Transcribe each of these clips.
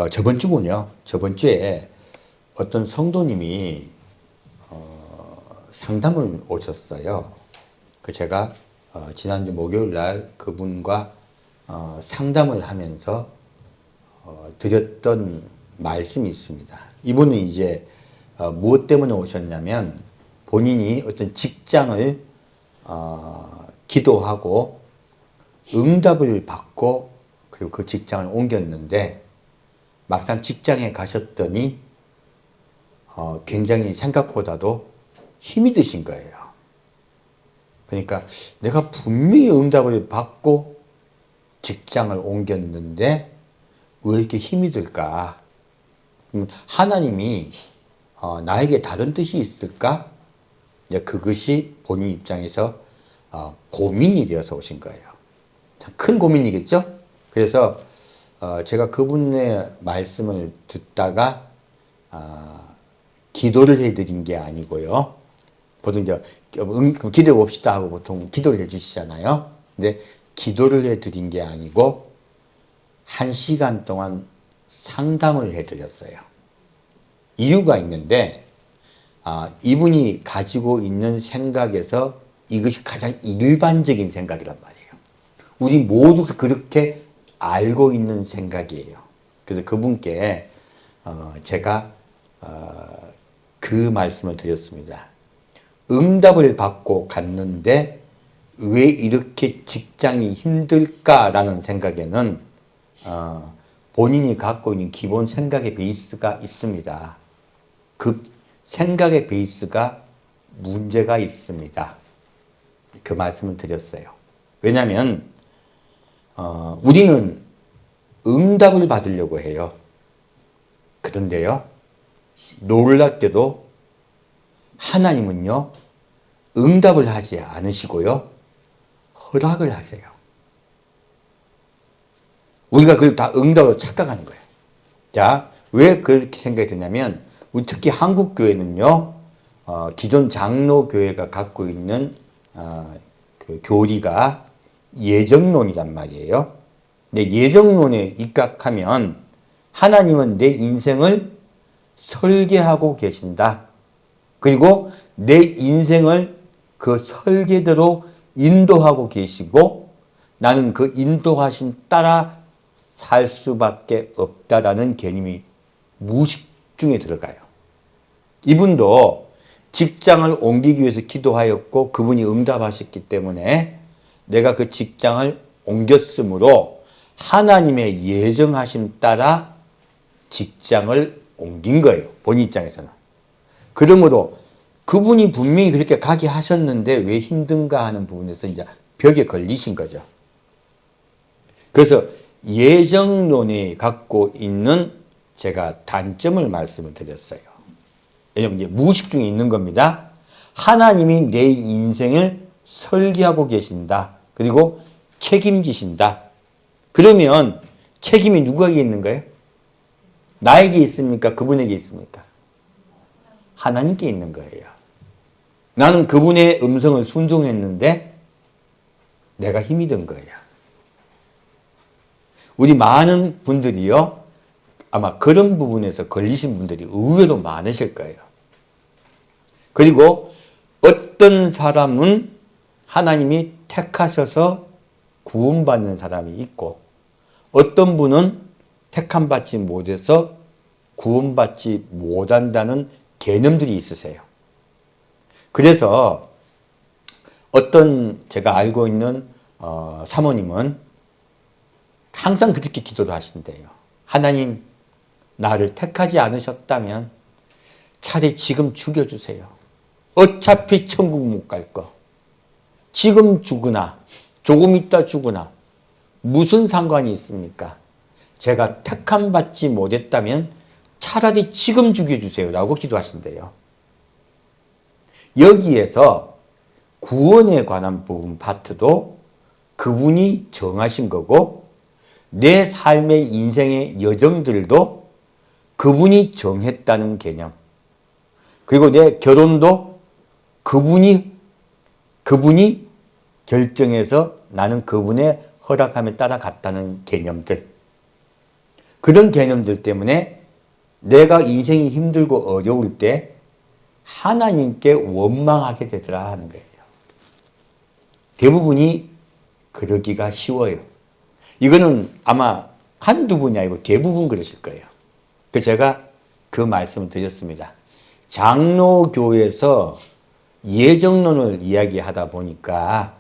저번 주군요. 저번 주에 어떤 성도님이 상담을 오셨어요. 제가 지난주 목요일 날 그분과 상담을 하면서 드렸던 말씀이 있습니다. 이분은 이제 무엇 때문에 오셨냐면 본인이 어떤 직장을 기도하고 응답을 받고 그리고 그 직장을 옮겼는데 막상 직장에 가셨더니 굉장히 생각보다도 힘이 드신 거예요. 그러니까 내가 분명히 응답을 받고 직장을 옮겼는데 왜 이렇게 힘이 들까? 하나님이 나에게 다른 뜻이 있을까? 그것이 본인 입장에서 고민이 되어서 오신 거예요. 큰 고민이겠죠? 그래서 제가 그분의 말씀을 듣다가 기도를 해드린 게 아니고요. 보통 이제 기도해 봅시다 하고 보통 기도를 해주시잖아요. 근데 기도를 해드린 게 아니고 1시간 동안 상담을 해드렸어요. 이유가 있는데 이분이 가지고 있는 생각에서 이것이 가장 일반적인 생각이란 말이에요. 우리 모두 그렇게 알고 있는 생각이에요. 그래서 그분께 제가 그 말씀을 드렸습니다. 응답을 받고 갔는데 왜 이렇게 직장이 힘들까라는 생각에는 본인이 갖고 있는 기본 생각의 베이스가 있습니다. 그 생각의 베이스가 문제가 있습니다. 그 말씀을 드렸어요. 왜냐하면 우리는 응답을 받으려고 해요. 그런데요, 놀랍게도 하나님은요, 응답을 하지 않으시고요, 허락을 하세요. 우리가 그걸 다 응답으로 착각하는 거예요. 자, 왜 그렇게 생각이 드냐면, 특히 한국 교회는요, 기존 장로교회가 갖고 있는 그 교리가 예정론이란 말이에요. 근데 예정론에 입각하면 하나님은 내 인생을 설계하고 계신다. 그리고 내 인생을 그 설계대로 인도하고 계시고 나는 그 인도하심 따라 살 수밖에 없다라는 개념이 무의식 중에 들어가요. 이분도 직장을 옮기기 위해서 기도하였고 그분이 응답하셨기 때문에 내가 그 직장을 옮겼으므로 하나님의 예정하심 따라 직장을 옮긴 거예요. 본인 입장에서는. 그러므로 그분이 분명히 그렇게 가게 하셨는데 왜 힘든가 하는 부분에서 이제 벽에 걸리신 거죠. 그래서 예정론이 갖고 있는 제가 단점을 말씀을 드렸어요. 왜냐면 이제 무의식 중에 있는 겁니다. 하나님이 내 인생을 설계하고 계신다. 그리고 책임지신다. 그러면 책임이 누구에게 있는 거예요? 나에게 있습니까? 그분에게 있습니까? 하나님께 있는 거예요. 나는 그분의 음성을 순종했는데 내가 힘이 든 거예요. 우리 많은 분들이요, 아마 그런 부분에서 걸리신 분들이 의외로 많으실 거예요. 그리고 어떤 사람은 하나님이 택하셔서 구원받는 사람이 있고 어떤 분은 택함받지 못해서 구원받지 못한다는 개념들이 있으세요. 그래서 어떤 제가 알고 있는 사모님은 항상 그렇게 기도를 하신대요. 하나님, 나를 택하지 않으셨다면 차라리 지금 죽여주세요. 어차피 천국 못 갈 거. 지금 죽으나 조금 있다 죽으나 무슨 상관이 있습니까? 제가 택함 받지 못했다면 차라리 지금 죽여주세요 라고 기도하신대요. 여기에서 구원에 관한 부분 파트도 그분이 정하신 거고 내 삶의 인생의 여정들도 그분이 정했다는 개념. 그리고 내 결혼도 그분이 결정해서 나는 그분의 허락함에 따라 갔다는 개념들. 그런 개념들 때문에 내가 인생이 힘들고 어려울 때 하나님께 원망하게 되더라 하는 거예요. 대부분이 그러기가 쉬워요. 이거는 아마 한두 분이 아니고 대부분 그러실 거예요. 그래서 제가 그 말씀을 드렸습니다. 장로교에서 예정론을 이야기하다 보니까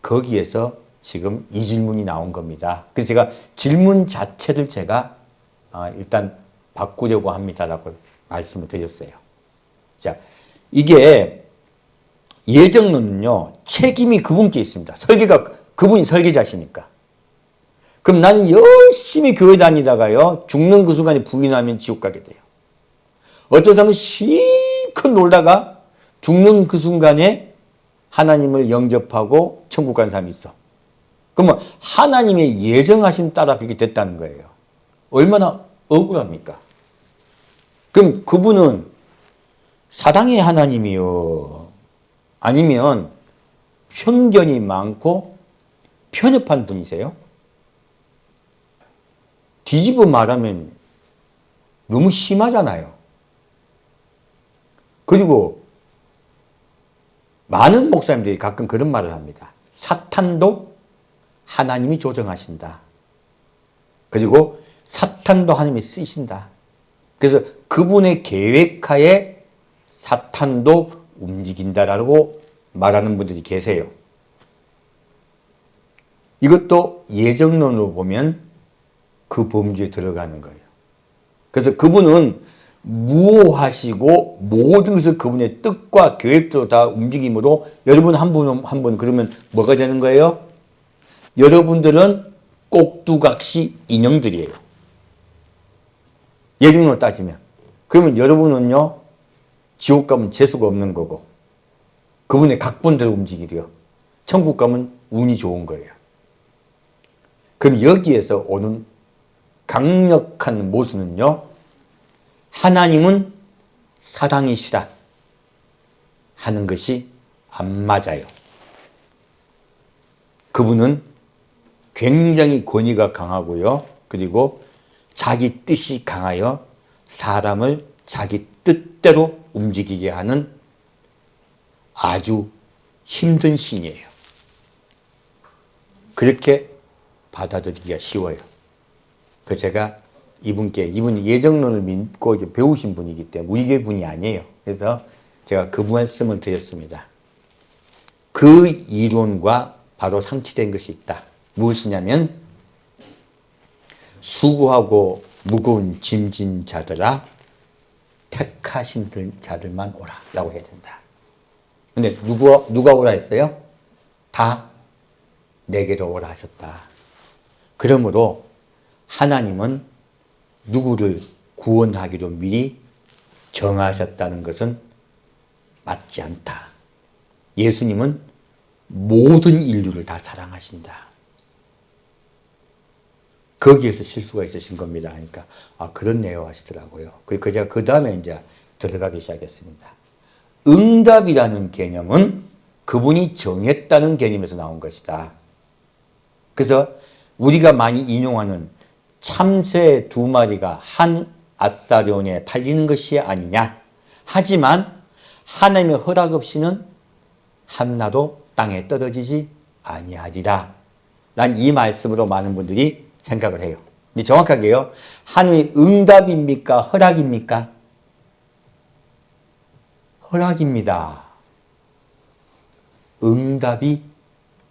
거기에서 지금 이 질문이 나온 겁니다. 그래서 제가 질문 자체를 제가 일단 바꾸려고 합니다라고 말씀을 드렸어요. 자, 이게 예정론은요, 책임이 그분께 있습니다. 그분이 설계자시니까. 그럼 나는 열심히 교회 다니다가요, 죽는 그 순간에 부인하면 지옥 가게 돼요. 어떤 사람은 실컷 놀다가 죽는 그 순간에 하나님을 영접하고 천국 간 사람이 있어. 그러면 하나님의 예정하심 따라 그렇게 됐다는 거예요. 얼마나 억울합니까? 그럼 그분은 사랑의 하나님이요? 아니면 편견이 많고 편협한 분이세요? 뒤집어 말하면 너무 심하잖아요. 그리고 많은 목사님들이 가끔 그런 말을 합니다. 사탄도 하나님이 조정하신다. 그리고 사탄도 하나님이 쓰신다. 그래서 그분의 계획하에 사탄도 움직인다라고 말하는 분들이 계세요. 이것도 예정론으로 보면 그 범주에 들어가는 거예요. 그래서 그분은 무오하시고 모든 것을 그분의 뜻과 계획대로 다 움직임으로 여러분 한 분 한 분 그러면 뭐가 되는 거예요? 여러분들은 꼭두각시 인형들이에요. 예정론으로 따지면. 그러면 여러분은요, 지옥 가면 재수가 없는 거고, 그분의 각본대로 움직이려. 천국 가면 운이 좋은 거예요. 그럼 여기에서 오는 강력한 모순은요, 하나님은 사랑이시라 하는 것이 안 맞아요. 그분은 굉장히 권위가 강하고요. 그리고 자기 뜻이 강하여 사람을 자기 뜻대로 움직이게 하는 아주 힘든 신이에요. 그렇게 받아들이기가 쉬워요. 그래서 제가 이분이 예정론을 믿고 이제 배우신 분이기 때문에 우리 교회 분이 아니에요. 그래서 제가 그 말씀을 드렸습니다. 그 이론과 바로 상치된 것이 있다. 무엇이냐면 수고하고 무거운 짐진 자들아 택하신 자들만 오라 라고 해야 된다. 근데 누가 오라 했어요? 다 내게로 오라 하셨다. 그러므로 하나님은 누구를 구원하기로 미리 정하셨다는 것은 맞지 않다. 예수님은 모든 인류를 다 사랑하신다. 거기에서 실수가 있으신 겁니다. 그러니까 그렇네요 하시더라고요. 그래서 제가 그 다음에 이제 들어가기 시작했습니다. 응답이라는 개념은 그분이 정했다는 개념에서 나온 것이다. 그래서 우리가 많이 인용하는 참새 2마리가 한 아사리온에 팔리는 것이 아니냐. 하지만 하나님의 허락 없이는 한나도 땅에 떨어지지 아니하리라. 난 이 말씀으로 많은 분들이 생각을 해요. 근데 정확하게요. 하나님의 응답입니까? 허락입니까? 허락입니다. 응답이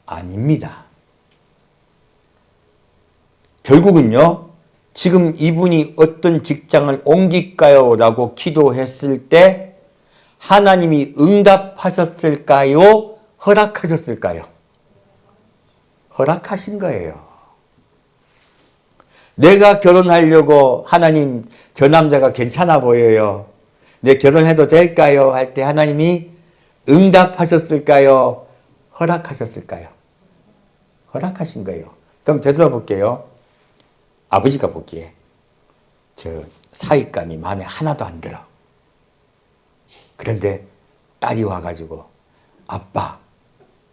아닙니다. 결국은요, 지금 이분이 어떤 직장을 옮길까요? 라고 기도했을 때 하나님이 응답하셨을까요? 허락하셨을까요? 허락하신 거예요. 내가 결혼하려고 하나님 저 남자가 괜찮아 보여요. 내 결혼해도 될까요? 할 때 하나님이 응답하셨을까요? 허락하셨을까요? 허락하신 거예요. 그럼 되돌아볼게요. 아버지가 보기에 저 사윗감이 마음에 하나도 안 들어. 그런데 딸이 와가지고 아빠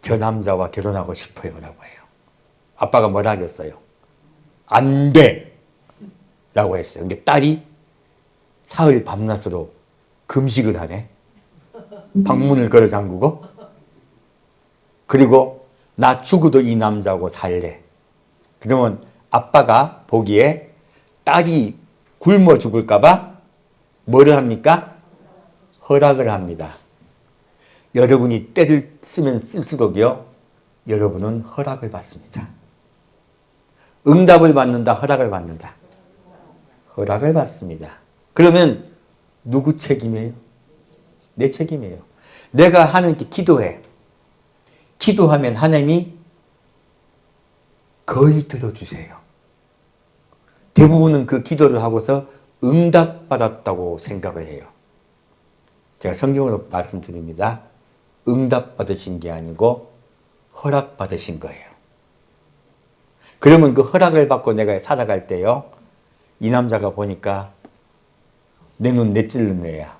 저 남자와 결혼하고 싶어요 라고 해요. 아빠가 뭐라 하겠어요? 안 돼. 라고 했어요. 근데 딸이 사흘 밤낮으로 금식을 하네. 방문을 걸어 잠그고. 그리고 나 죽어도 이 남자하고 살래. 그러면 아빠가 보기에 딸이 굶어 죽을까 봐 뭐를 합니까? 허락을 합니다. 여러분이 때를 쓰면 쓸수록요, 여러분은 허락을 받습니다. 응답을 받는다, 허락을 받는다. 허락을 받습니다. 그러면 누구 책임이에요? 내 책임이에요. 내가 하나님께 기도해. 기도하면 하나님이 거의 들어주세요. 대부분은 그 기도를 하고서 응답받았다고 생각을 해요. 제가 성경으로 말씀드립니다. 응답받으신 게 아니고 허락받으신 거예요. 그러면 그 허락을 받고 내가 살아갈 때요, 이 남자가 보니까 내 눈 내찔른 애야.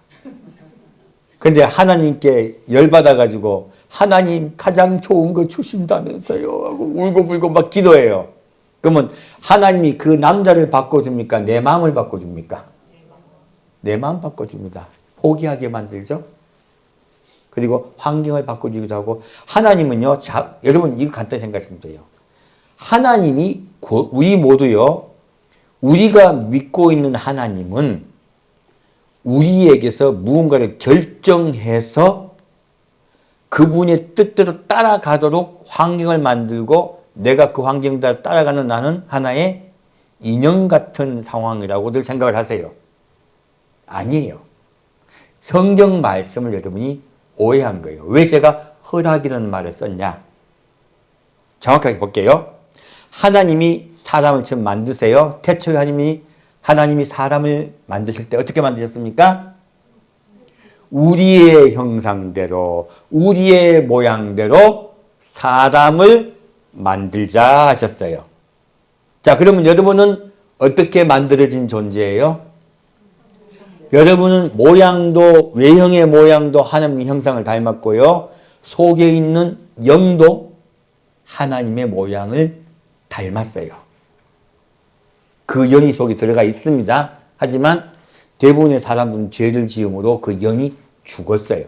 근데 하나님께 열받아가지고 하나님 가장 좋은 거 주신다면서요 하고 울고불고 막 기도해요. 그러면 하나님이 그 남자를 바꿔줍니까? 내 마음을 바꿔줍니까? 내 마음 바꿔줍니다. 포기하게 만들죠. 그리고 환경을 바꿔주기도 하고. 하나님은요, 여러분 이거 간단히 생각하시면 돼요. 하나님이 우리 모두요, 우리가 믿고 있는 하나님은 우리에게서 무언가를 결정해서 그분의 뜻대로 따라가도록 환경을 만들고 내가 그 환경대로 따라가는 나는 하나의 인형 같은 상황이라고들 생각을 하세요. 아니에요. 성경 말씀을 여러분이 오해한 거예요. 왜 제가 허락이라는 말을 썼냐? 정확하게 볼게요. 하나님이 사람을 처음 만드세요. 태초에 하나님이 사람을 만드실 때 어떻게 만드셨습니까? 우리의 형상대로, 우리의 모양대로 사람을 만들자 하셨어요. 자, 그러면 여러분은 어떻게 만들어진 존재예요? 여러분은 모양도, 외형의 모양도 하나님의 형상을 닮았고요. 속에 있는 영도 하나님의 모양을 닮았어요. 그 영이 속에 들어가 있습니다. 하지만 대부분의 사람들은 죄를 지음으로 그 영이 죽었어요.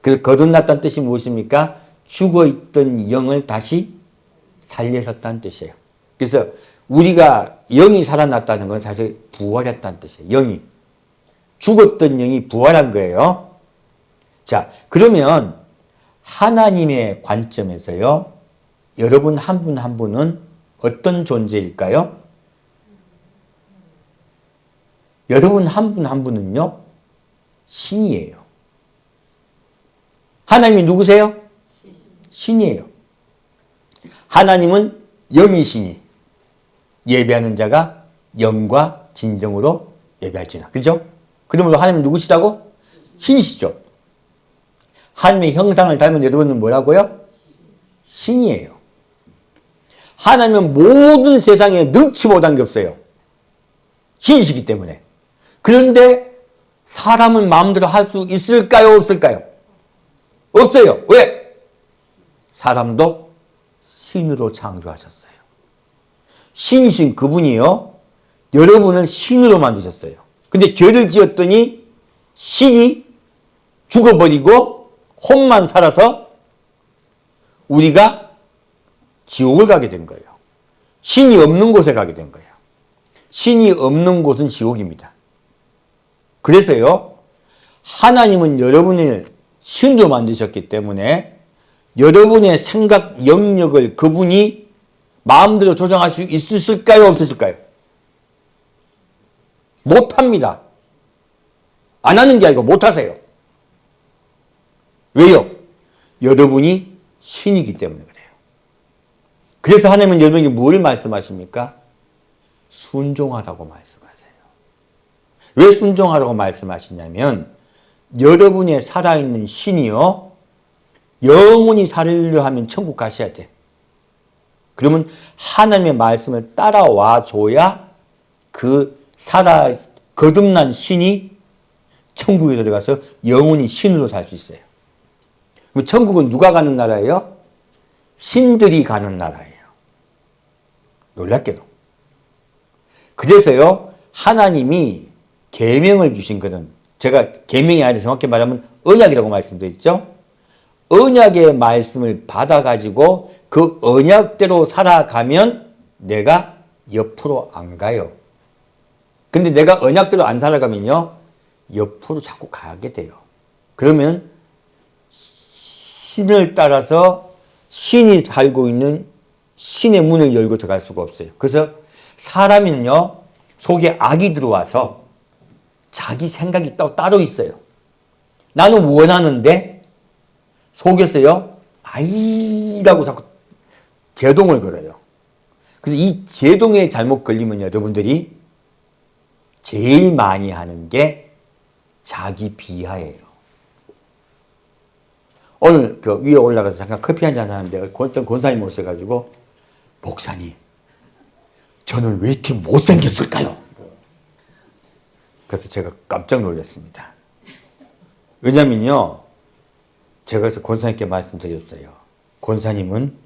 그래서 거듭났다는 뜻이 무엇입니까? 죽어있던 영을 다시 살리셨다는 뜻이에요. 그래서 우리가 영이 살아났다는 건 사실 부활했다는 뜻이에요. 영이. 죽었던 영이 부활한 거예요. 자, 그러면 하나님의 관점에서요, 여러분 한 분 한 분은 어떤 존재일까요? 여러분 한 분 한 분은요, 신이에요. 하나님이 누구세요? 신이에요. 하나님은 영이시니 예배하는 자가 영과 진정으로 예배할지나. 그죠? 그러므로 하나님은 누구시다고? 신이시죠. 하나님의 형상을 닮은 여러분은 뭐라고요? 신이에요. 하나님은 모든 세상에 능치 못한 게 없어요. 신이시기 때문에. 그런데 사람은 마음대로 할 수 있을까요? 없을까요? 없어요. 왜? 사람도 신으로 창조하셨어요. 신이신 그분이요, 여러분을 신으로 만드셨어요. 근데 죄를 지었더니 신이 죽어버리고 혼만 살아서 우리가 지옥을 가게 된 거예요. 신이 없는 곳에 가게 된 거예요. 신이 없는 곳은 지옥입니다. 그래서요, 하나님은 여러분을 신으로 만드셨기 때문에 여러분의 생각 영역을 그분이 마음대로 조정할 수 있으실까요? 없으실까요? 못합니다. 안 하는 게 아니고 못하세요. 왜요? 여러분이 신이기 때문에 그래요. 그래서 하나님은 여러분에게 뭘 말씀하십니까? 순종하라고 말씀하세요. 왜 순종하라고 말씀하시냐면 여러분의 살아있는 신이요, 영원히 살려 하면 천국 가셔야 돼. 그러면 하나님의 말씀을 따라와 줘야 그 거듭난 신이 천국에 들어가서 영원히 신으로 살 수 있어요. 그럼 천국은 누가 가는 나라예요? 신들이 가는 나라예요. 놀랍게도. 그래서요, 하나님이 계명을 주신 것은, 제가 계명이 아니라 정확히 말하면 언약이라고 말씀드렸죠. 언약의 말씀을 받아가지고 그 언약대로 살아가면 내가 옆으로 안 가요. 근데 내가 언약대로 안 살아가면요, 옆으로 자꾸 가게 돼요. 그러면 신을 따라서 신이 살고 있는 신의 문을 열고 들어갈 수가 없어요. 그래서 사람은요, 속에 악이 들어와서 자기 생각이 따로 있어요. 나는 원하는데 속에서요, 아이라고 자꾸 제동을 걸어요. 그래서 이 제동에 잘못 걸리면 여러분들이 제일 많이 하는 게 자기 비하예요. 오늘 그 위에 올라가서 잠깐 커피 한잔 하는데 어떤 권사님 오셔가지고, 목사님, 저는 왜 이렇게 못생겼을까요? 그래서 제가 깜짝 놀랐습니다. 왜냐면요, 제가 그래서 권사님께 말씀드렸어요. 권사님은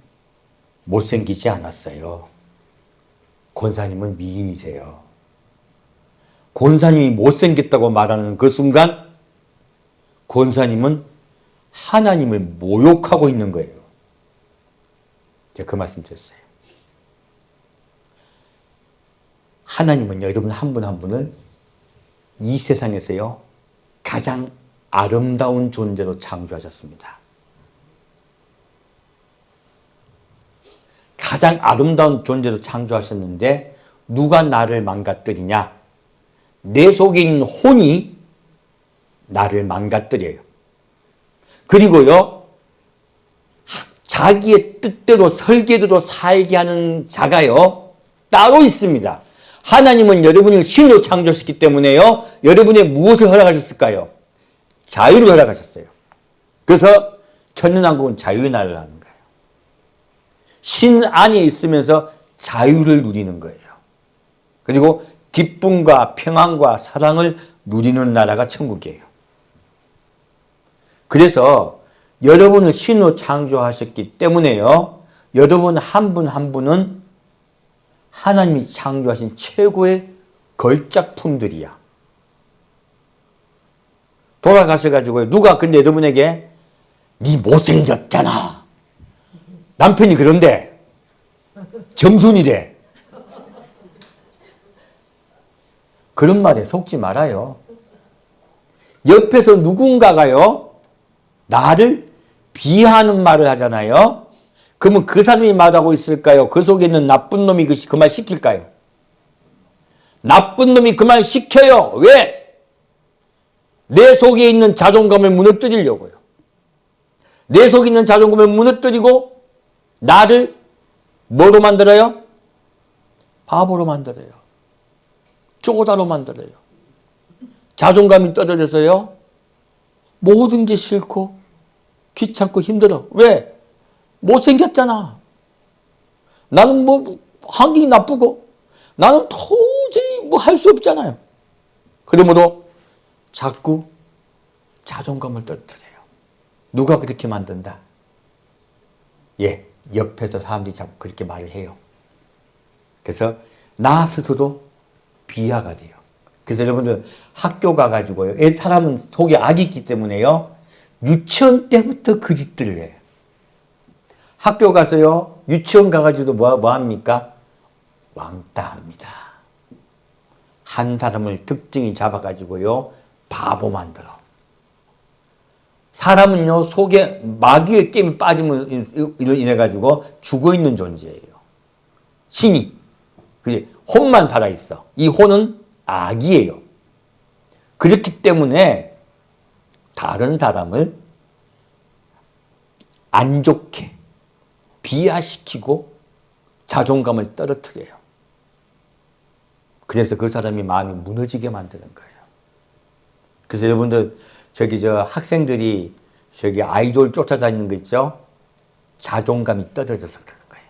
못생기지 않았어요. 권사님은 미인이세요. 권사님이 못생겼다고 말하는 그 순간 권사님은 하나님을 모욕하고 있는 거예요. 제가 그 말씀 드렸어요. 하나님은 여러분 한 분 한 분을 이 세상에서요, 가장 아름다운 존재로 창조하셨습니다. 가장 아름다운 존재로 창조하셨는데 누가 나를 망가뜨리냐? 내 속에 있는 혼이 나를 망가뜨려요. 그리고요, 자기의 뜻대로 설계대로 살게 하는 자가요, 따로 있습니다. 하나님은 여러분을 신으로 창조했기 때문에요, 여러분의 무엇을 허락하셨을까요? 자유를 허락하셨어요. 그래서 천년왕국은 자유의 나라를 하는 거예요. 신 안에 있으면서 자유를 누리는 거예요. 그리고 기쁨과 평안과 사랑을 누리는 나라가 천국이에요. 그래서 여러분을 신으로 창조하셨기 때문에요, 여러분 한 분 한 분은 하나님이 창조하신 최고의 걸작품들이야. 돌아가셔가지고 누가 근데 여러분에게 니 못생겼잖아, 남편이 그런데 점순이래, 그런 말에 속지 말아요. 옆에서 누군가가요, 나를 비하하는 말을 하잖아요. 그러면 그 사람이 말하고 있을까요? 그 속에 있는 나쁜 놈이 그 말 시킬까요? 나쁜 놈이 그 말 시켜요. 왜? 내 속에 있는 자존감을 무너뜨리려고요. 내 속에 있는 자존감을 무너뜨리고 나를 뭐로 만들어요? 바보로 만들어요. 쪼다로 만들어요. 자존감이 떨어져서요, 모든 게 싫고 귀찮고 힘들어. 왜? 못생겼잖아. 나는 뭐 환경이 나쁘고 나는 도저히 뭐 할 수 없잖아요. 그러므로 자꾸 자존감을 떨어뜨려요. 누가 그렇게 만든다? 예, 옆에서 사람들이 자꾸 그렇게 말을 해요. 그래서 나 스스로 비하가 돼요. 그래서 여러분들 학교 가가지고요, 사람은 속에 악이 있기 때문에요, 유치원 때부터 그 짓들을 해요. 학교 가서요, 유치원 가가지고도 뭐 합니까? 왕따합니다. 한 사람을 특징이 잡아가지고요, 바보 만들어. 사람은요, 속에 마귀의 게임에 빠지면 인해가지고 죽어있는 존재예요. 신이. 그게 혼만 살아있어. 이 혼은 악이에요. 그렇기 때문에 다른 사람을 안 좋게 비하시키고 자존감을 떨어뜨려요. 그래서 그 사람이 마음이 무너지게 만드는 거예요. 그래서 여러분들 저 학생들이 저기 아이돌 쫓아다니는 거 있죠? 자존감이 떨어져서 그런 거예요.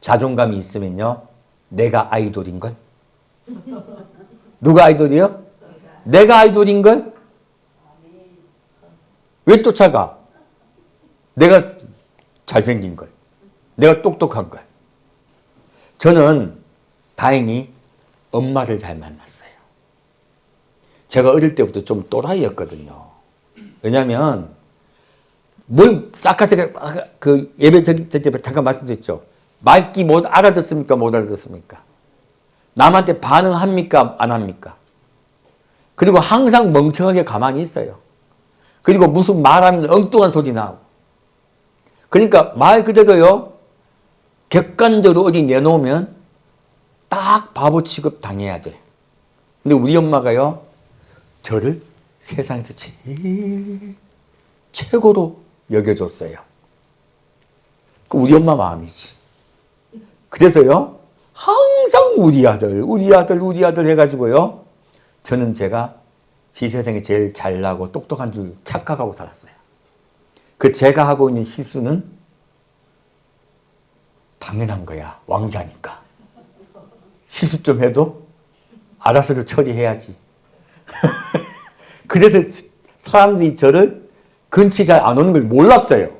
자존감이 있으면요, 내가 아이돌인걸? 누가 아이돌이요? 내가 아이돌인걸? 왜 쫓아가? 내가 잘생긴 걸, 내가 똑똑한 걸. 저는 다행히 엄마를 잘 만났어요. 제가 어릴 때부터 좀 또라이였거든요. 왜냐하면 아까 제가 그 예배 드릴 때 잠깐 말씀드렸죠. 말기 못 알아듣습니까? 못 알아듣습니까? 남한테 반응합니까? 안 합니까? 그리고 항상 멍청하게 가만히 있어요. 그리고 무슨 말하면 엉뚱한 소리 나오고. 그러니까 말 그대로요. 객관적으로 어디 내놓으면 딱 바보 취급 당해야 돼. 근데 우리 엄마가요. 저를 세상에서 제일 최고로 여겨줬어요. 그 우리 엄마 마음이지. 그래서요. 항상 우리 아들 해가지고요. 저는 제가 이 세상에 제일 잘나고 똑똑한 줄 착각하고 살았어요. 그 제가 하고 있는 실수는 당연한 거야. 왕자니까. 실수 좀 해도 알아서를 처리해야지. 그래서 사람들이 저를 근처에 잘 안 오는 걸 몰랐어요.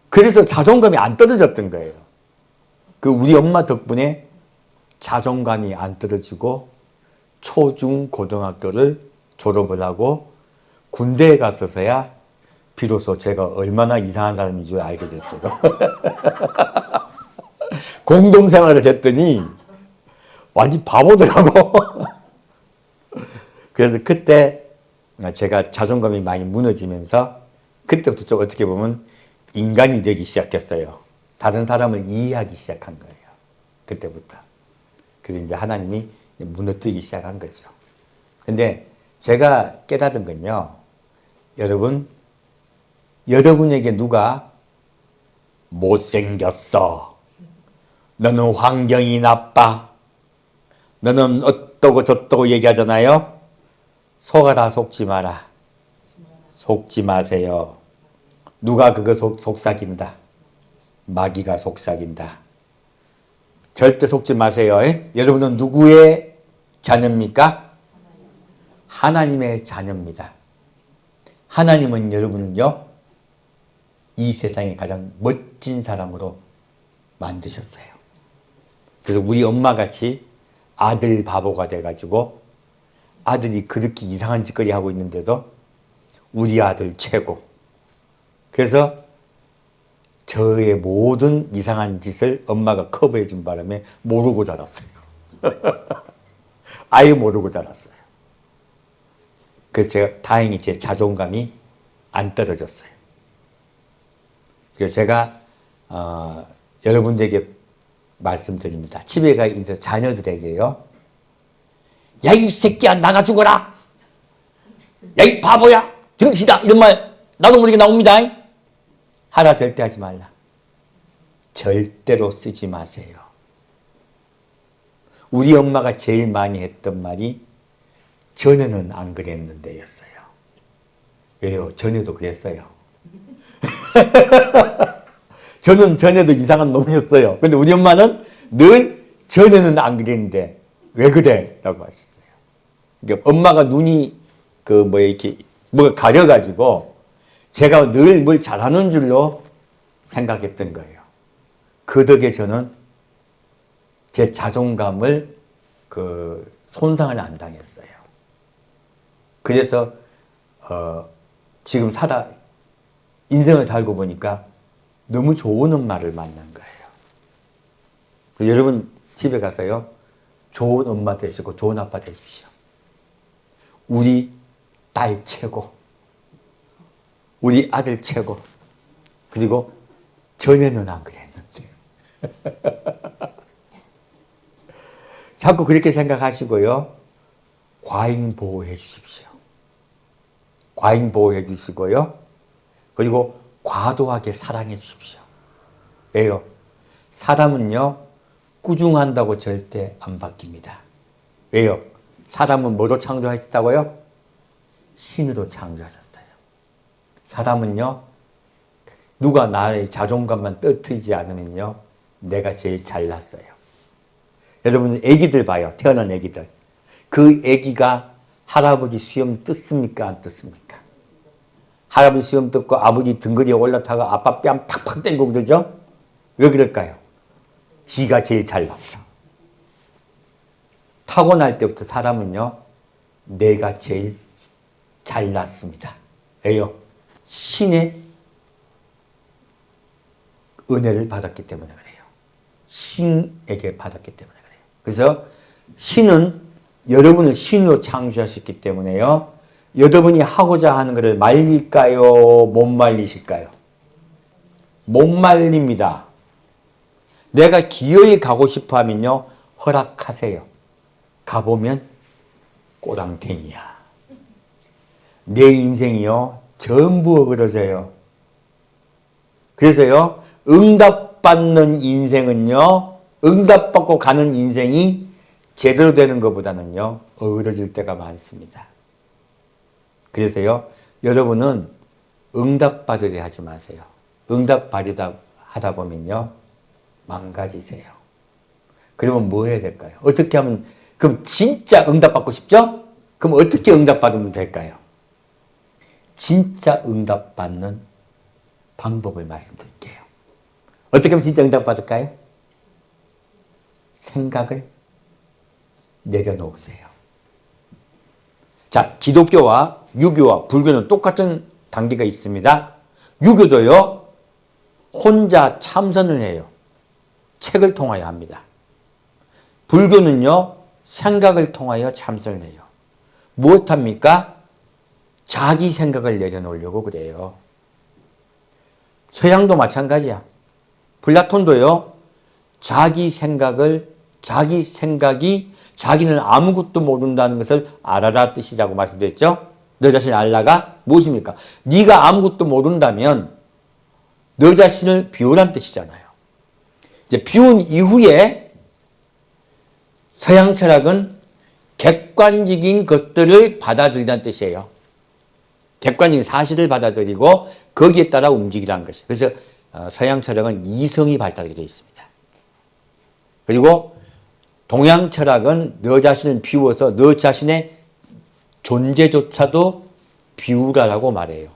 그래서 자존감이 안 떨어졌던 거예요. 그 우리 엄마 덕분에 자존감이 안 떨어지고 초중 고등학교를 졸업을 하고 군대에 갔어서야 비로소 제가 얼마나 이상한 사람인 줄 알게 됐어요. 공동생활을 했더니 완전 바보더라고. 그래서 그때 제가 자존감이 많이 무너지면서 그때부터 좀 어떻게 보면 인간이 되기 시작했어요. 다른 사람을 이해하기 시작한 거예요. 그때부터. 그래서 이제 하나님이 무너뜨리기 시작한 거죠. 근데 제가 깨달은 건요. 여러분에게 누가 못생겼어. 너는 환경이 나빠. 너는 어떠고 저떠고 얘기하잖아요. 속아라 속지 마라. 속지 마세요. 누가 그거 속삭인다. 마귀가 속삭인다. 절대 속지 마세요. 여러분은 누구의 자녀입니까? 하나님의 자녀입니다. 하나님은 여러분은요. 이 세상에 가장 멋진 사람으로 만드셨어요. 그래서 우리 엄마같이 아들 바보가 돼가지고 아들이 그렇게 이상한 짓거리 하고 있는데도 우리 아들 최고. 그래서 저의 모든 이상한 짓을 엄마가 커버해 준 바람에 모르고 자랐어요. 아예 모르고 자랐어요. 그래서 제가 다행히 제 자존감이 안 떨어졌어요. 그래서 제가 여러분들에게 말씀드립니다. 집에 가 있는 자녀들에게요. 야, 이 새끼야, 나가 죽어라. 야, 이 바보야. 등치다. 이런 말 나도 모르게 나옵니다. 하라 절대 하지 말라. 절대로 쓰지 마세요. 우리 엄마가 제일 많이 했던 말이 전에는 안 그랬는데 였어요. 왜요? 전에도 그랬어요. 저는 전에도 이상한 놈이었어요. 근데 우리 엄마는 늘 전에는 안 그랬는데 왜 그래? 라고 하셨어요. 그러니까 엄마가 눈이 이렇게 뭐가 가려가지고 제가 늘 뭘 잘하는 줄로 생각했던 거예요. 그 덕에 저는 제 자존감을 손상을 안 당했어요. 그래서 지금 인생을 살고 보니까 너무 좋은 엄마를 만난 거예요. 여러분 집에 가서요. 좋은 엄마 되시고 좋은 아빠 되십시오. 우리 딸 최고. 우리 아들 최고. 그리고 전에는 안 그랬는데. 자꾸 그렇게 생각하시고요. 과잉 보호해 주십시오. 과잉 보호해 주시고요. 그리고 과도하게 사랑해 주십시오. 왜요? 사람은요. 꾸중한다고 절대 안 바뀝니다. 왜요? 사람은 뭐로 창조하셨다고요? 신으로 창조하셨어요. 사람은요. 누가 나의 자존감만 떨어뜨리지 않으면요. 내가 제일 잘났어요. 여러분 애기들 봐요. 태어난 애기들. 그 애기가 할아버지 수염 뜯습니까? 안 뜯습니까? 할아버지 수염 뜯고 아버지 등거리에 올라타가 아빠 뺨 팍팍 때리고 그러죠? 왜 그럴까요? 지가 제일 잘났어. 타고날 때부터 사람은요, 내가 제일 잘났습니다. 왜요? 신의 은혜를 받았기 때문에 그래요. 신에게 받았기 때문에 그래요. 그래서 신은 여러분을 신으로 창조하셨기 때문에요. 여러분이 하고자 하는 것을 말릴까요? 못 말리실까요? 못 말립니다. 내가 기어이 가고 싶어 하면요, 허락하세요. 가보면 꼬랑탱이야. 내 인생이요, 전부 어그러져요. 그래서요, 응답받는 인생은요, 응답받고 가는 인생이 제대로 되는 것보다는요, 어그러질 때가 많습니다. 그래서요, 여러분은 응답받으려 하지 마세요. 응답받으다 하다 보면요, 망가지세요. 그러면 뭐 해야 될까요? 어떻게 하면, 그럼 진짜 응답받고 싶죠? 그럼 어떻게 응답받으면 될까요? 진짜 응답받는 방법을 말씀드릴게요. 어떻게 하면 진짜 응답받을까요? 생각을 내려놓으세요. 자, 기독교와 유교와 불교는 똑같은 단계가 있습니다. 유교도요, 혼자 참선을 해요. 책을 통하여 합니다. 불교는요, 생각을 통하여 참선을 해요. 무엇합니까? 자기 생각을 내려놓으려고 그래요. 서양도 마찬가지야. 플라톤도요, 자기 생각이 자기는 아무것도 모른다는 것을 알아라 뜻이라고 말씀드렸죠. 너 자신을 알라가 무엇입니까? 네가 아무것도 모른다면 너 자신을 비우란 뜻이잖아요. 이제 비운 이후에 서양 철학은 객관적인 것들을 받아들이라는 뜻이에요. 객관적인 사실을 받아들이고 거기에 따라 움직이라는 것이에요. 그래서 서양 철학은 이성이 발달하게 되어 있습니다. 그리고 동양 철학은 너 자신을 비워서 너 자신의 존재조차도 비우라라고 말해요.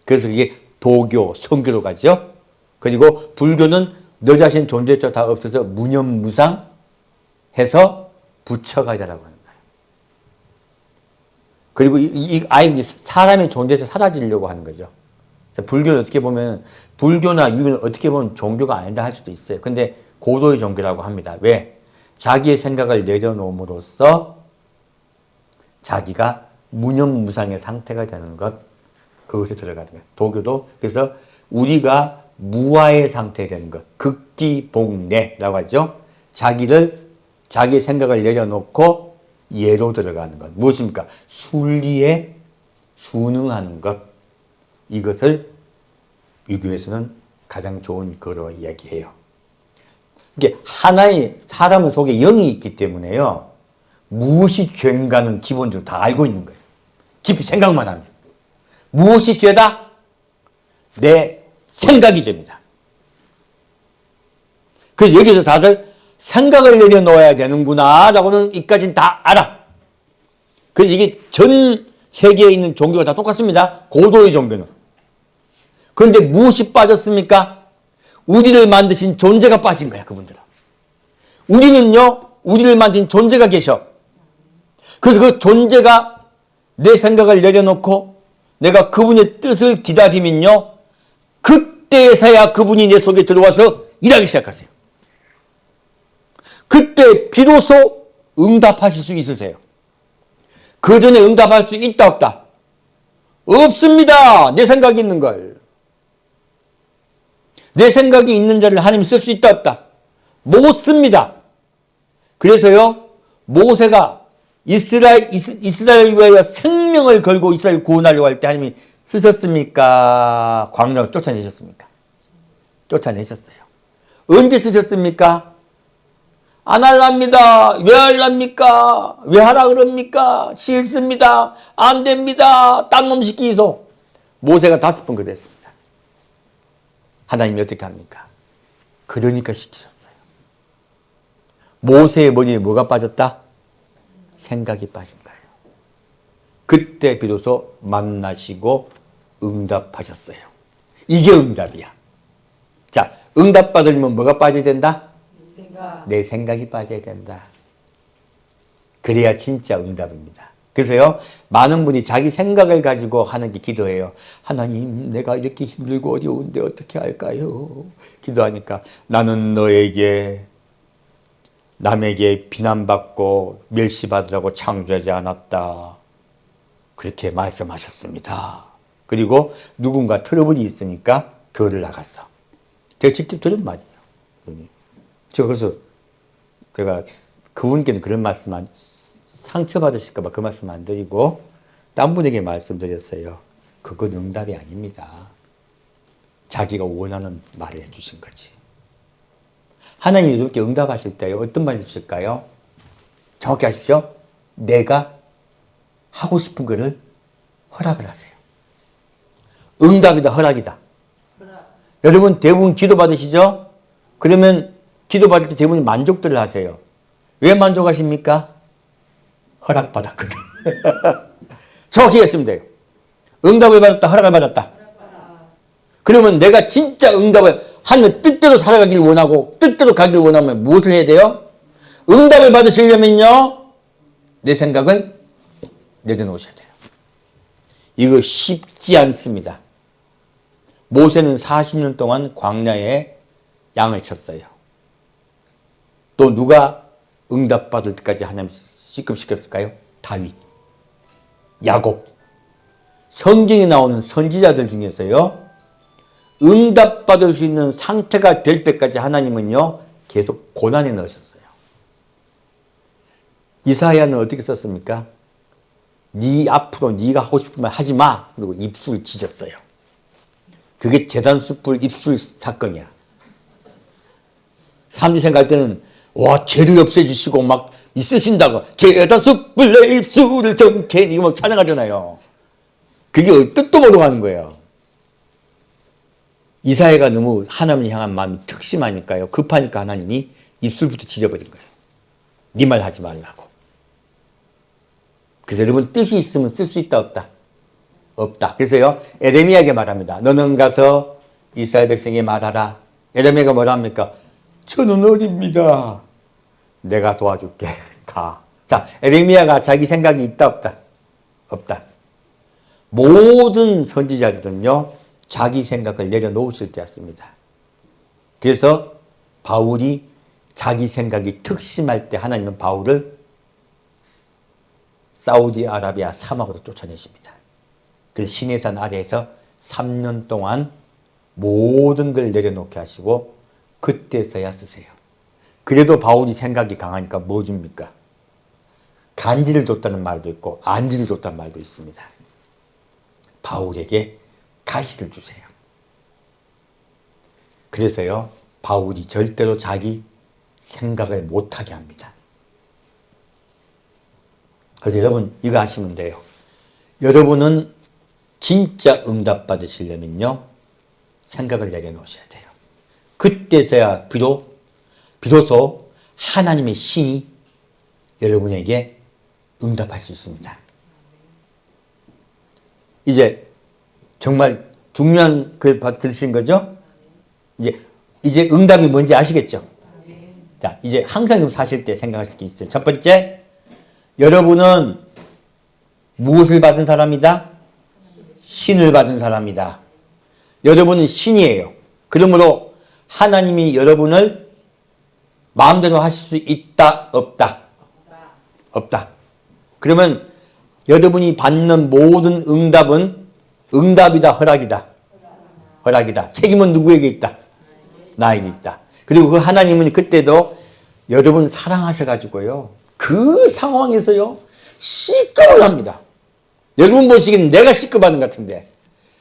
그래서 이게 도교, 성교로 가죠. 그리고 불교는 너 자신 존재조차 다 없어서 무념무상 해서 부처가자라고 하는 거예요. 그리고 아예 사람의 존재에서 사라지려고 하는 거죠. 불교는 어떻게 보면, 불교나 유교는 어떻게 보면 종교가 아니다 할 수도 있어요. 근데 고도의 종교라고 합니다. 왜? 자기의 생각을 내려놓음으로써 자기가 무념무상의 상태가 되는 것, 그것에 들어가는 거예요. 도교도 그래서 우리가 무아의 상태에 되는 것, 극기복내라고 하죠. 자기의 생각을 내려놓고 예로 들어가는 것. 무엇입니까? 순리에 순응하는 것. 이것을 유교에서는 가장 좋은 거로 이야기해요. 이게 하나의 사람 속에 영이 있기 때문에요. 무엇이 죄인가는 기본적으로 다 알고 있는 거예요. 깊이 생각만 하면. 무엇이 죄다? 내 생각이 죄입니다. 그래서 여기서 다들 생각을 내려놓아야 되는구나 라고는 이까지는 다 알아. 그래서 이게 전 세계에 있는 종교가 다 똑같습니다. 고도의 종교는. 그런데 무엇이 빠졌습니까? 우리를 만드신 존재가 빠진 거야, 그분들은. 우리는요, 우리를 만든 존재가 계셔. 그래서 그 존재가 내 생각을 내려놓고 내가 그분의 뜻을 기다리면요, 그때서야 그분이 내 속에 들어와서 일하기 시작하세요. 그때 비로소 응답하실 수 있으세요. 그 전에 응답할 수 있다 없다? 없습니다. 내 생각이 있는 걸. 내 생각이 있는 자를 하나님이 쓸 수 있다 없다? 못 씁니다. 그래서요, 모세가 이스라엘 위하여 생명을 걸고 이스라엘 구원하려고 할 때 하나님이 쓰셨습니까? 광야로 쫓아내셨습니까? 쫓아내셨어요. 언제 쓰셨습니까? 안 할랍니다. 왜 할랍니까? 왜 하라 그럽니까? 싫습니다. 안 됩니다. 딴 놈 시키소. 모세가 5번 그랬습니다. 하나님이 어떻게 합니까? 그러니까 시키셨어요. 모세의 머리에 뭐가 빠졌다? 생각이 빠진 거예요. 그때 비로소 만나시고 응답하셨어요. 이게 응답이야. 자, 응답 받으려면 뭐가 빠져야 된다? 내 생각이 빠져야 된다. 그래야 진짜 응답입니다. 그래서요, 많은 분이 자기 생각을 가지고 하는 게 기도예요. 하나님, 내가 이렇게 힘들고 어려운데 어떻게 할까요? 기도하니까 나는 너에게 남에게 비난받고 멸시받으라고 창조하지 않았다. 그렇게 말씀하셨습니다. 그리고 누군가 트러블이 있으니까 교회를 나갔어. 제가 직접 들은 말이에요. 그래서 제가 그분께는 그런 말씀 상처받으실까봐 그 말씀 안 드리고 딴 분에게 말씀드렸어요. 그건 응답이 아닙니다. 자기가 원하는 말을 해주신 거지. 하나님이 이렇게 응답하실 때 어떤 말을 주실까요? 정확히 하십시오. 내가 하고 싶은 거를 허락을 하세요. 응답이다, 허락이다. 여러분 대부분 기도 받으시죠? 그러면 기도 받을 때 대부분 만족들을 하세요. 왜 만족하십니까? 허락받았거든. 정확히 했으면 돼요. 응답을 받았다, 허락을 받았다. 그러면 내가 진짜 응답을 하늘 뜻대로 살아가길 원하고 뜻대로 가길 원하면 무엇을 해야 돼요? 응답을 받으시려면요, 내 생각을 내려놓으셔야 돼요. 이거 쉽지 않습니다. 모세는 40년 동안 광야에 양을 쳤어요. 또 누가 응답받을 때까지 하나님 시급시켰을까요? 다윗, 야곱. 성경에 나오는 선지자들 중에서요, 응답받을 수 있는 상태가 될 때까지 하나님은요, 계속 고난에 넣으셨어요. 이사야는 어떻게 썼습니까? 네 앞으로 네가 하고 싶은 말 하지 마. 그리고 입술 찢었어요. 그게 재단숯불 입술 사건이야. 사람들이 생각할 때는 와, 죄를 없애주시고 막 있으신다고 재단숯불 내 입술을 정케 이거 막 찬양하잖아요. 그게 뜻도 모르고 하는 거예요. 이사야가 너무 하나님을 향한 마음이 특심하니까요, 급하니까 하나님이 입술부터 찢어버린 거예요. 네 말 하지 말라고. 그래서 여러분 뜻이 있으면 쓸 수 있다 없다? 없다. 그래서요, 에레미야에게 말합니다. 너는 가서 이스라엘 백성에게 말하라. 에레미야가 뭐라 합니까? 저는 어딥니다. 내가 도와줄게. 가. 자, 에레미야가 자기 생각이 있다 없다? 없다. 모든 선지자들은요, 자기 생각을 내려놓으실 때였습니다. 그래서 바울이 자기 생각이 특심할 때 하나님은 바울을 사우디아라비아 사막으로 쫓아내십니다. 그래서 시내산 아래에서 3년 동안 모든 걸 내려놓게 하시고 그때서야 쓰세요. 그래도 바울이 생각이 강하니까 뭐 줍니까? 간지를 줬다는 말도 있고 안지를 줬다는 말도 있습니다. 바울에게 가시를 주세요. 그래서요, 바울이 절대로 자기 생각을 못하게 합니다. 그래서 여러분 이거 아시면 돼요. 여러분은 진짜 응답 받으시려면요, 생각을 내려놓으셔야 돼요. 그때서야 비로소 하나님의 신이 여러분에게 응답할 수 있습니다. 이제 정말 중요한 걸 들으신 거죠? 이제 응답이 뭔지 아시겠죠? 자, 이제 항상 좀 사실 때 생각하실 게 있어요. 첫 번째, 여러분은 무엇을 받은 사람이다? 신을 받은 사람이다. 여러분은 신이에요. 그러므로 하나님이 여러분을 마음대로 하실 수 있다, 없다? 없다. 그러면 여러분이 받는 모든 응답은 응답이다, 허락이다? 허락이다. 책임은 누구에게 있다? 나에게 있다. 그리고 그 하나님은 그때도 여러분 사랑하셔가지고요, 그 상황에서요, 시급을 합니다. 여러분 보시기엔 내가 시급하는 것 같은데,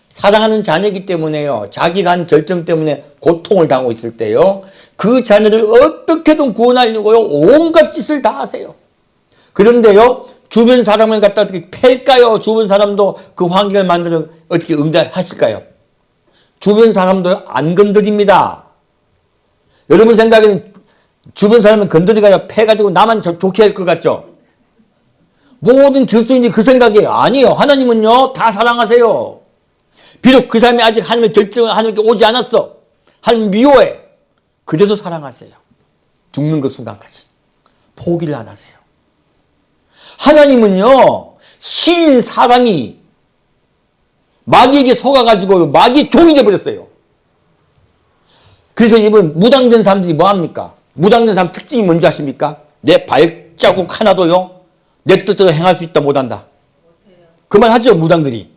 사랑하는 자녀이기 때문에요, 자기가 한 결정 때문에 고통을 당하고 있을 때요, 그 자녀를 어떻게든 구원하려고요, 온갖 짓을 다 하세요. 그런데요, 주변 사람을 갖다 어떻게 팰까요? 주변 사람도 그 환경을 만들어 어떻게 응답하실까요? 주변 사람도 안 건드립니다. 여러분 생각에는 주변 사람을 건드리거나 패가지고 나만 좋게 할 것 같죠? 모든 교수님이 그 생각이에요. 아니에요. 하나님은요, 다 사랑하세요. 비록 그 사람이 아직 하나님의 결정을 하나님께 오지 않았어. 하나님 미워해. 그래도 사랑하세요. 죽는 그 순간까지 포기를 안 하세요. 하나님은요, 신인 사람이 마귀에게 속아가지고 마귀의 종이 되어버렸어요. 그래서 이번 무당된 사람들이 뭐합니까? 무당된 사람 특징이 뭔지 아십니까? 내 발자국 하나도요, 내 뜻대로 행할 수 있다 못한다. 그만하죠, 무당들이.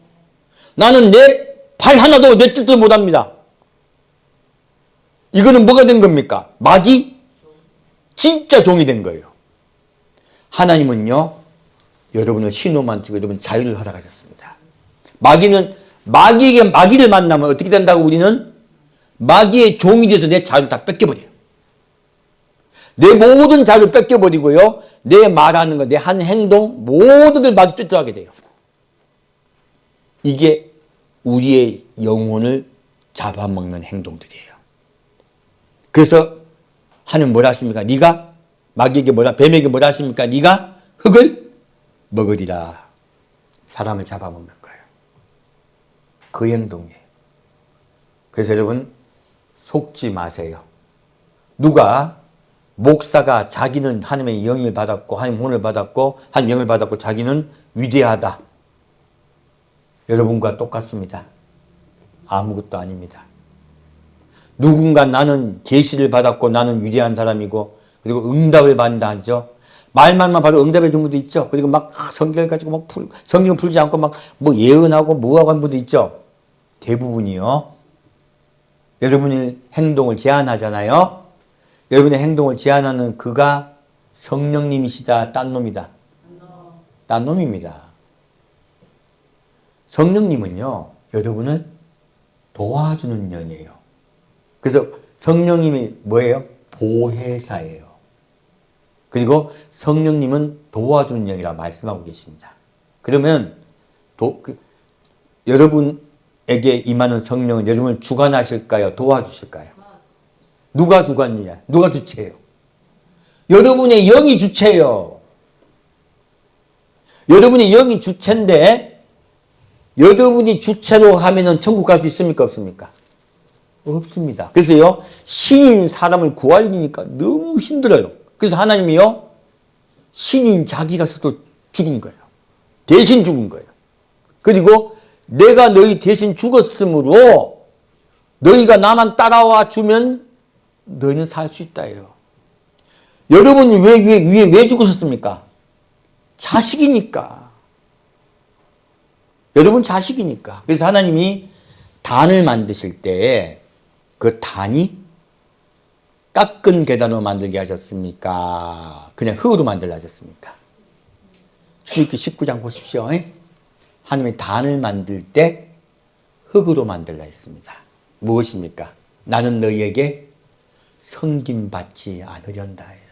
나는 내 발 하나도 내 뜻대로 못합니다. 이거는 뭐가 된 겁니까? 마귀? 진짜 종이 된 거예요. 하나님은요, 여러분을 신호만 주고 여러분 자유를 허락하셨습니다. 마귀를 만나면 어떻게 된다고? 우리는 마귀의 종이 돼서 내 자유를 다 뺏겨버려요. 내 모든 자유를 뺏겨버리고요, 내 말하는 것, 내 하는 행동, 모든 걸 마귀 뜻대로 하게 돼요. 이게 우리의 영혼을 잡아먹는 행동들이에요. 그래서 하나님 뭐라 하십니까? 네가 마귀에게 뱀에게 뭐라 하십니까? 네가 흙을 먹으리라. 사람을 잡아먹는 거예요. 그 행동이에요. 그래서 여러분 속지 마세요. 누가 목사가 자기는 하나님의 영을 받았고 하나님 혼을 받았고 하나님 영을 받았고 자기는 위대하다. 여러분과 똑같습니다. 아무것도 아닙니다. 누군가 나는 계시를 받았고 나는 위대한 사람이고 그리고 응답을 받는다 하죠. 말만 바로 응답해 준 분도 있죠. 그리고 막 성경을 가지고 막 성경 풀지 않고 막 뭐 예언하고 뭐하고 하는 분도 있죠. 대부분이요. 여러분의 행동을 제한하잖아요. 여러분의 행동을 제한하는 그가 성령님이시다. 딴 놈이다. 딴 놈입니다. 성령님은요, 여러분을 도와주는 영이에요. 그래서 성령님이 뭐예요? 보혜사예요. 그리고 성령님은 도와주는 영이라 말씀하고 계십니다. 그러면 여러분에게 임하는 성령은 여러분을 주관하실까요? 도와주실까요? 누가 주관이냐? 누가 주체예요? 여러분의 영이 주체예요. 여러분의 영이 주체인데 여러분이 주체로 하면은 천국 갈 수 있습니까? 없습니까? 없습니다. 그래서요, 신인 사람을 구하려니까 너무 힘들어요. 그래서 하나님이요, 신인 자기가 스스로 죽은 거예요. 대신 죽은 거예요. 그리고 내가 너희 대신 죽었으므로 너희가 나만 따라와 주면 너희는 살 수 있다예요. 여러분이 왜 죽으셨습니까? 자식이니까. 여러분 자식이니까. 그래서 하나님이 단을 만드실 때 그 단이 깎은 계단으로 만들게 하셨습니까? 그냥 흙으로 만들게 하셨습니까? 출애굽기 19장 보십시오. 하나님이 단을 만들 때 흙으로 만들라 했습니다. 무엇입니까? 나는 너희에게 섬김받지 않으련다예요.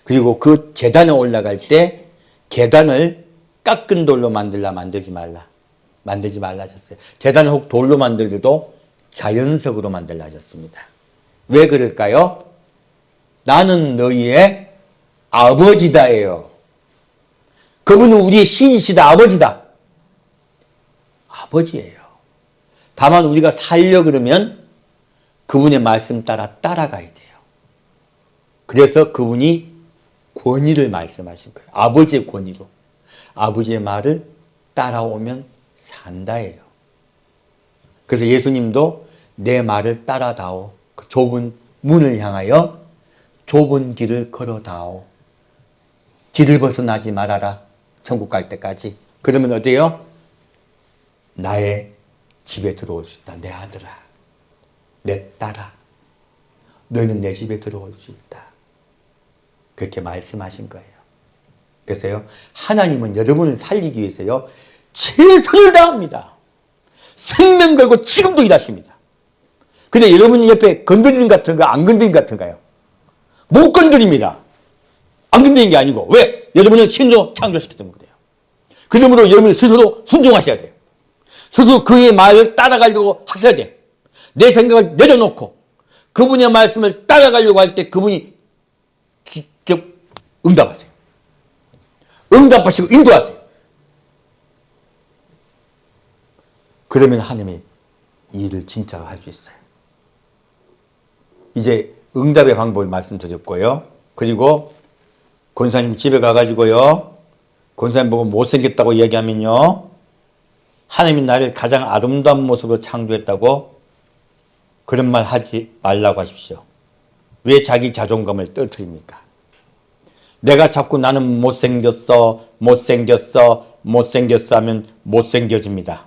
그리고 그 제단에 올라갈 때 계단을 깎은 돌로 만들지 말라 하셨어요. 제단을 혹 돌로 만들어도 자연석으로 만들라 하셨습니다. 왜 그럴까요? 나는 너희의 아버지다예요. 그분은 우리의 신이시다. 아버지다. 아버지예요. 다만 우리가 살려 그러면 그분의 말씀 따라가야 돼요. 그래서 그분이 권위를 말씀하신 거예요. 아버지의 권위로. 아버지의 말을 따라오면 산다예요. 그래서 예수님도 내 말을 따라다오. 그 좁은 문을 향하여 좁은 길을 걸어다오. 길을 벗어나지 말아라. 천국 갈 때까지. 그러면 어때요? 나의 집에 들어올 수 있다. 내 아들아. 내 딸아. 너희는 내 집에 들어올 수 있다. 그렇게 말씀하신 거예요. 그래서요, 하나님은 여러분을 살리기 위해서요, 최선을 다합니다. 생명 걸고 지금도 일하십니다. 근데 여러분 옆에 건드리는 같은가, 안 건드리는 같은가요? 못 건드립니다. 안 건드리는 게 아니고. 왜? 여러분을 신으로 창조시켰기 때문에 그래요. 그러므로 여러분이 스스로 순종하셔야 돼요. 스스로 그의 말을 따라가려고 하셔야 돼요. 내 생각을 내려놓고 그분의 말씀을 따라가려고 할 때 그분이 직접 응답하세요. 응답하시고 인도하세요. 그러면 하나님이 이 일을 진짜로 할 수 있어요. 이제 응답의 방법을 말씀드렸고요. 그리고 권사님 집에 가가지고요. 권사님 보고 못생겼다고 얘기하면요. 하나님이 나를 가장 아름다운 모습으로 창조했다고 그런 말 하지 말라고 하십시오. 왜 자기 자존감을 떨어뜨립니까? 내가 자꾸 나는 못생겼어, 못생겼어, 못생겼어 하면 못생겨집니다.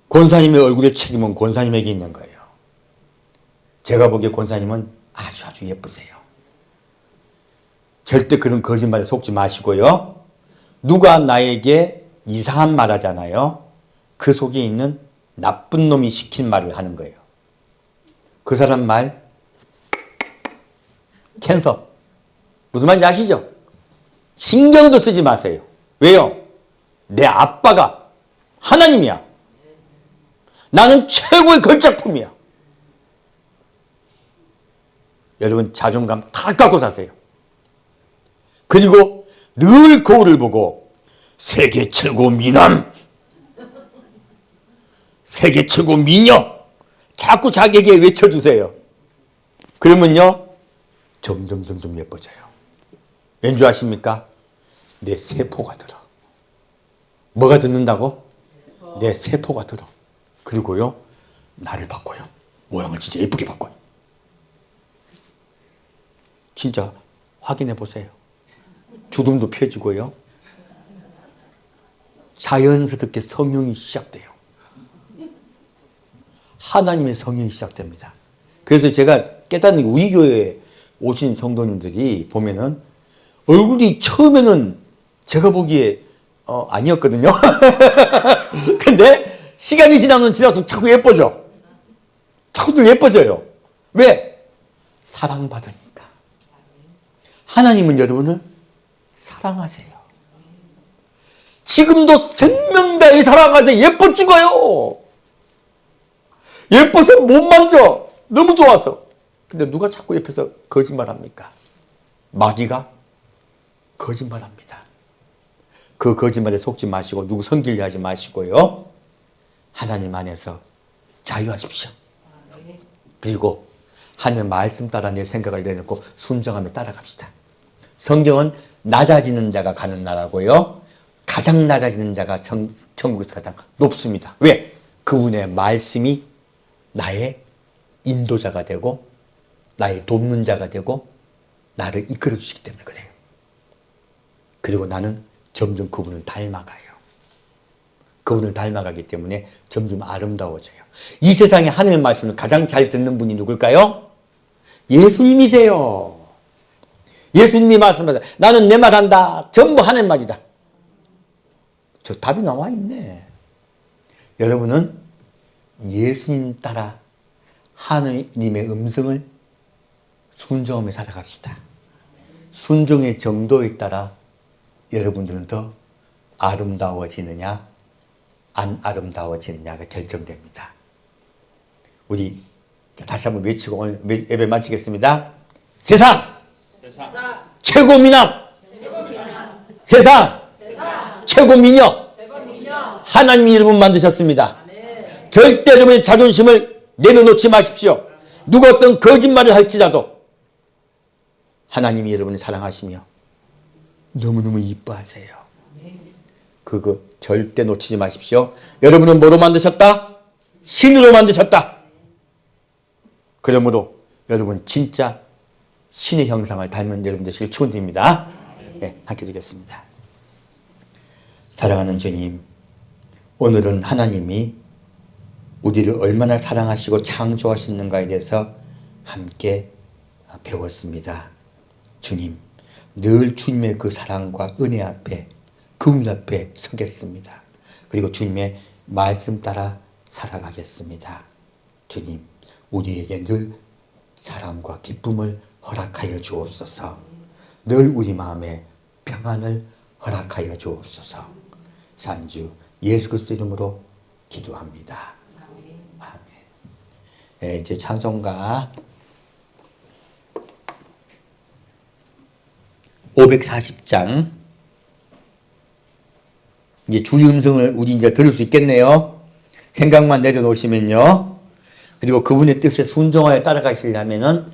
권사님의 얼굴의 책임은 권사님에게 있는 거예요. 제가 보기에 권사님은 아주 예쁘세요. 절대 그런 거짓말에 속지 마시고요. 누가 나에게 이상한 말 하잖아요. 그 속에 있는 나쁜 놈이 시킨 말을 하는 거예요. 그 사람 말 캔서. 무슨 말인지 아시죠? 신경도 쓰지 마세요. 왜요? 내 아빠가 하나님이야. 나는 최고의 걸작품이야. 여러분 자존감 다 깎고 사세요. 그리고 늘 거울을 보고 세계 최고 미남, 세계 최고 미녀 자꾸 자기에게 외쳐주세요. 그러면요 점점 예뻐져요. 왠지 아십니까? 내 세포가 들어. 뭐가 듣는다고? 내 세포가 들어. 그리고요 나를 바꿔요. 모양을 진짜 예쁘게 바꿔요. 진짜 확인해 보세요. 주름도 펴지고요. 자연스럽게 성형이 시작돼요. 하나님의 성형이 시작됩니다. 그래서 제가 깨닫는 게 우리 교회에 오신 성도님들이 보면은 얼굴이 처음에는 제가 보기에 아니었거든요. 근데 시간이 지나서 자꾸 예뻐져. 자꾸들 예뻐져요. 왜? 사랑받으니까. 하나님은 여러분을 사랑하세요. 지금도 생명 다해 사랑하세요. 예뻐 죽어요. 예뻐서 못 만져. 너무 좋아서. 근데 누가 자꾸 옆에서 거짓말합니까? 마귀가 거짓말합니다. 그 거짓말에 속지 마시고 누구 성질려 하지 마시고요. 하나님 안에서 자유하십시오. 그리고 하나님 말씀 따라 내 생각을 내놓고 순정하며 따라갑시다. 성경은 낮아지는 자가 가는 나라고요. 가장 낮아지는 자가 천국에서 가장 높습니다. 왜? 그분의 말씀이 나의 인도자가 되고 나의 돕는 자가 되고 나를 이끌어 주시기 때문에 그래요. 그리고 나는 점점 그분을 닮아가요. 그분을 닮아가기 때문에 점점 아름다워져요. 이 세상에 하나님의 말씀을 가장 잘 듣는 분이 누굴까요? 예수님이세요. 예수님이 말씀하세요. 나는 내 말 한다. 전부 하나님 말이다. 저 답이 나와 있네. 여러분은 예수님 따라 하나님의 음성을 순종하며 살아갑시다. 순종의 정도에 따라 여러분들은 더 아름다워지느냐 안 아름다워지느냐가 결정됩니다. 우리 다시 한번 외치고 오늘 예배 마치겠습니다. 세상 최고 미남, 세상 최고 미녀, 하나님이 여러분 만드셨습니다. 절대 여러분의 자존심을 내려놓지 마십시오. 누가 어떤 거짓말을 할지라도 하나님이 여러분을 사랑하시며 너무너무 이뻐하세요. 그거 절대 놓치지 마십시오. 여러분은 뭐로 만드셨다? 신으로 만드셨다. 그러므로 여러분 진짜 신의 형상을 닮은 여러분 되시길 축원드립니다. 네, 함께 드리겠습니다. 사랑하는 주님, 오늘은 하나님이 우리를 얼마나 사랑하시고 창조하시는가에 대해서 함께 배웠습니다. 주님, 늘 주님의 그 사랑과 은혜 앞에, 긍휼 앞에 서겠습니다. 그리고 주님의 말씀 따라 살아가겠습니다. 주님, 우리에게 늘 사랑과 기쁨을 허락하여 주옵소서. 늘 우리 마음에 평안을 허락하여 주옵소서. 산주 예수 그리스도 이름으로 기도합니다. 아멘. 네, 이제 찬송가 540장 이제 주의 음성을 우리 이제 들을 수 있겠네요. 생각만 내려놓으시면요. 그리고 그분의 뜻에 순종하여 따라가시려면은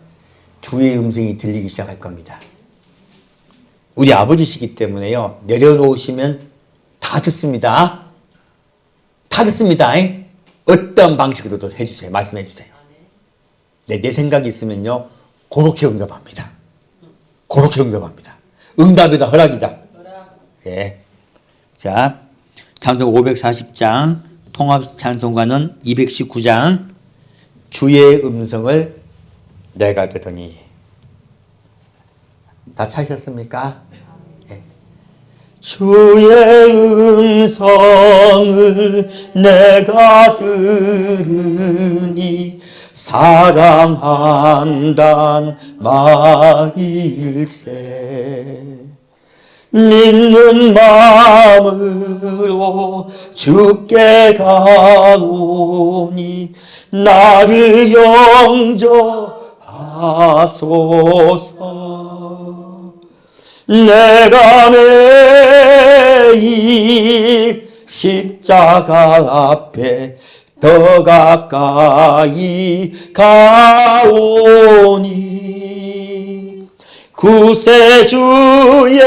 주의 음성이 들리기 시작할 겁니다. 우리 아버지시기 때문에요. 내려놓으시면 다 듣습니다. 다 듣습니다. 어떤 방식으로도 해주세요. 말씀해 주세요. 내 생각이 있으면요. 그렇게 응답합니다. 그렇게 응답합니다. 응답이다 허락이다. 예. 자, 찬송 540장 통합 찬송가는 219장 주의 음성을 내가 듣더니 다 찾으셨습니까? 예. 주의 음성을 내가 들으니 사랑한단 말일세 믿는 마음으로 주께 가오니 나를 영접하소서 내가 매일 십자가 앞에 더 가까이 가오니 구세주의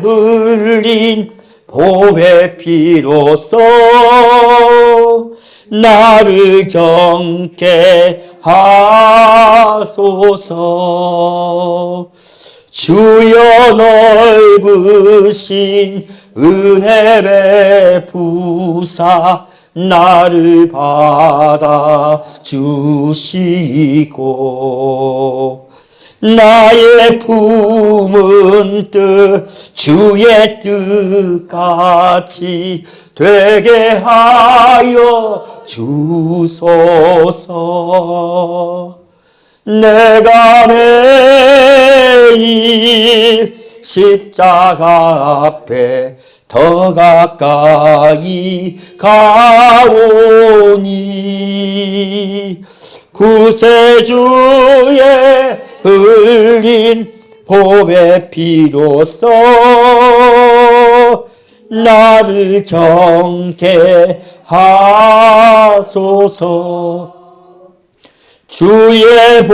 흘린 보배 피로써 나를 정케 하소서 주여 넓으신 은혜 베푸사 나를 받아 주시고 나의 품은 뜻 주의 뜻같이 되게 하여 주소서 내가 매일 십자가 앞에 더 가까이 가오니 구세주의 흘린 보배 피로써 나를 정케 하소서 주의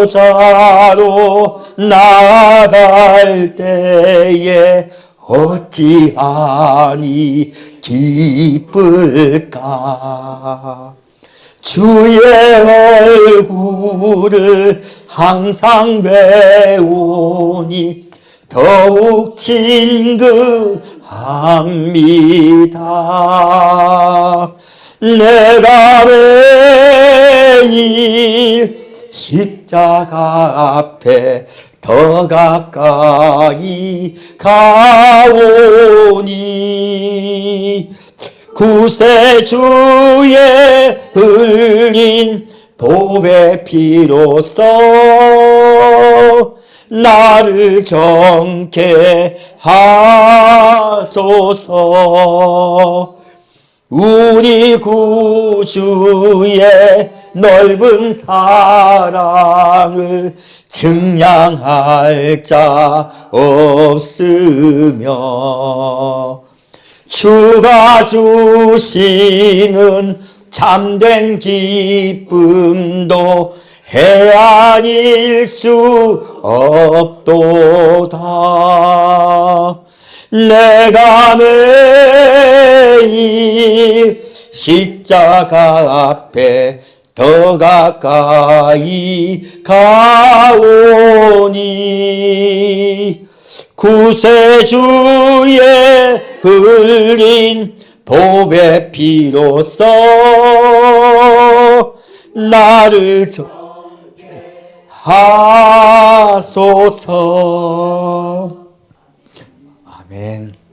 보좌로 나아갈 때에 어찌하니 기쁠까 주의 얼굴을 항상 배우니 더욱 친근합니다 내가 매일 십자가 앞에 더 가까이 가오니 구세주의 흘린 보배 피로써 나를 정케 하소서 우리 구주의 넓은 사랑을 증량할 자 없으며 주가 주시는 참된 기쁨도 헤아릴 수 없도다 내가 매일 십자가 앞에 더 가까이 가오니 구세주의 흘린 보배 피로써 나를 하소서 아멘.